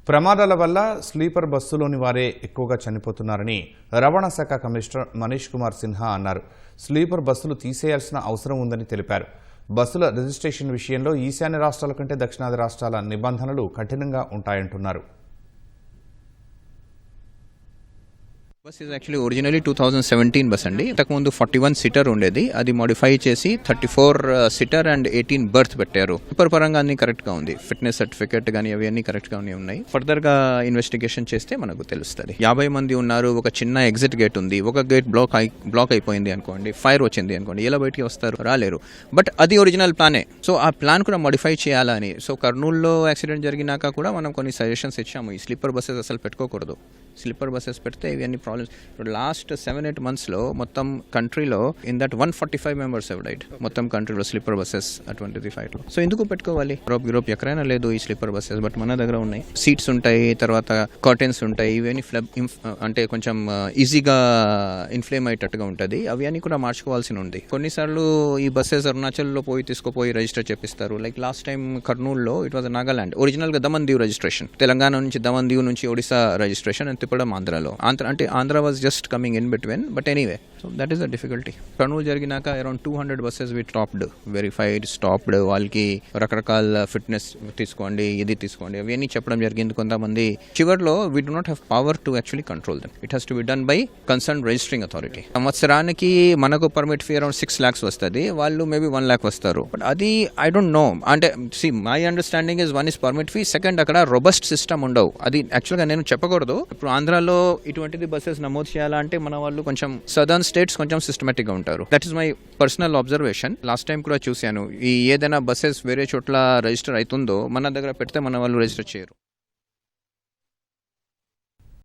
ప్రమాదాల వల్ల స్లీపర్ బస్సులోని వారే ఎక్కువగా చనిపోతున్నారని రవాణా శాఖ కమిషనర్ మనీష్ కుమార్ సిన్హా అన్నారు. స్లీపర్ బస్సులు తీసేయాల్సిన అవసరం ఉందని తెలిపారు. బస్సుల రిజిస్ట్రేషన్ విషయంలో ఈశాన్య రాష్ట్రాల కంటే దక్షిణాది రాష్ట్రాల నిబంధనలు కఠినంగా ఉంటాయంటున్నారు. Bus is actually originally 2017 bus అండి. ఇంతకుముందు 41 సీటర్ ఉండేది, అది మోడిఫై చేసి 34 సీటర్ అండ్ 18 బర్త్ పెట్టారు. పేపర్ పరంగా అన్ని కరెక్ట్ గా ఉంది, ఫిట్నెస్ సర్టిఫికేట్ కానీ అవి అన్ని కరెక్ట్ గానే ఉన్నాయి. ఫర్దర్ గా ఇన్వెస్టిగేషన్ చేస్తే మనకు తెలుస్తుంది. 50 మంది ఉన్నారు, ఒక చిన్న ఎగ్జిట్ గేట్ ఉంది, ఒక గేట్ బ్లాక్ అయిపోయింది అనుకోండి, ఫైర్ వచ్చింది అనుకోండి, ఎలా బయటికి వస్తారు? రాలేరు. బట్ అది ఒరిజినల్ ప్లానే. సో ఆ ప్లాన్ కూడా మోడిఫై చేయాలని. సో కర్నూలులో యాక్సిడెంట్ జరిగినాక కూడా మనం కొన్ని సజెషన్స్ ఇచ్చాము. ఈ స్లీపర్ బస్సెస్ అసలు పెట్టుకోకూడదు. స్లీపర్ బస్సెస్ పెడితే ఇవన్నీ ప్రాబ్లమ్స్. ఇప్పుడు లాస్ట్ 7-8 monthsలో మొత్తం కంట్రీలో in that 145 members have died. మొత్తం కంట్రీలో స్లీపర్ బస్సెస్ అటువంటిది ఫైట్లో. సో ఎందుకు పెట్టుకోవాలి? యూరోప్ ఎక్కడైనా లేదు ఈ స్లీపర్ బస్సెస్, బట్ మన దగ్గర ఉన్నాయి. సీట్స్ ఉంటాయి, తర్వాత కర్టెన్స్ ఉంటాయి, ఇవన్నీ అంటే కొంచెం ఈజీగా ఇన్ఫ్లేమ్ అయ్యేటట్టుగా ఉంటుంది. అవి అన్ని కూడా మార్చుకోవాల్సి ఉంది. కొన్నిసార్లు ఈ బస్సెస్ అరుణాచల్లో పోయి తీసుకుపోయి రిజిస్టర్ చేపిస్తారు. లైక్ లాస్ట్ టైం కర్నూలులో ఇట్ వాజ్ నాగాలాండ్, ఒరిజినల్గా దమన్ దీవ్ రిజిస్ట్రేషన్, తెలంగాణ నుంచి దమన్ దీవ్ నుంచి ఒడిశా రిజిస్ట్రేషన్, అండ్ తిప్పడం ఆంధ్రాలో. అంటే Andhra was just coming in between, but anyway, so that is the difficulty. Kurnool జరిగినాక around 200 buses we stopped, verified, stopped. వాళ్ళకి రకరకాల ఫిట్నెస్ తీసుకోండి, ఇది తీసుకోండి, అవన్నీ చెప్పడం జరిగింది. కొంతమంది చివర్లో we do not have power to actually control them. It has to be done by concerned registering authority. సంవత్సరానికి మనకు పర్మిట్ ఫీ అరౌండ్ 6 lakhs వస్తుంది, వాళ్ళు మేబీ 1 lakh వస్తారు. బట్ అది ఐ డోంట్ నో. అంటే my understanding is 1 is permit fee, second అక్కడ robust system ఉండవు. అది యాక్చువల్గా నేను చెప్పకూడదు. ఇప్పుడు ఆంధ్రాలో ఇటువంటిది బస్సెస్ నమోదు చేయాలంటే మన వాళ్ళు కొంచెం సదర్న్ స్టేట్స్ కొంచెం సిస్టమేటిక్ గా ఉంటారు. That is my personal observation. Last time కూడా చూశాను, ఈ ఏదైనా బస్సెస్ వేరే చోట్ల రిజిస్టర్ అవుతుందో మన దగ్గర పెడితే మన వాళ్ళు రిజిస్టర్ చేయరు.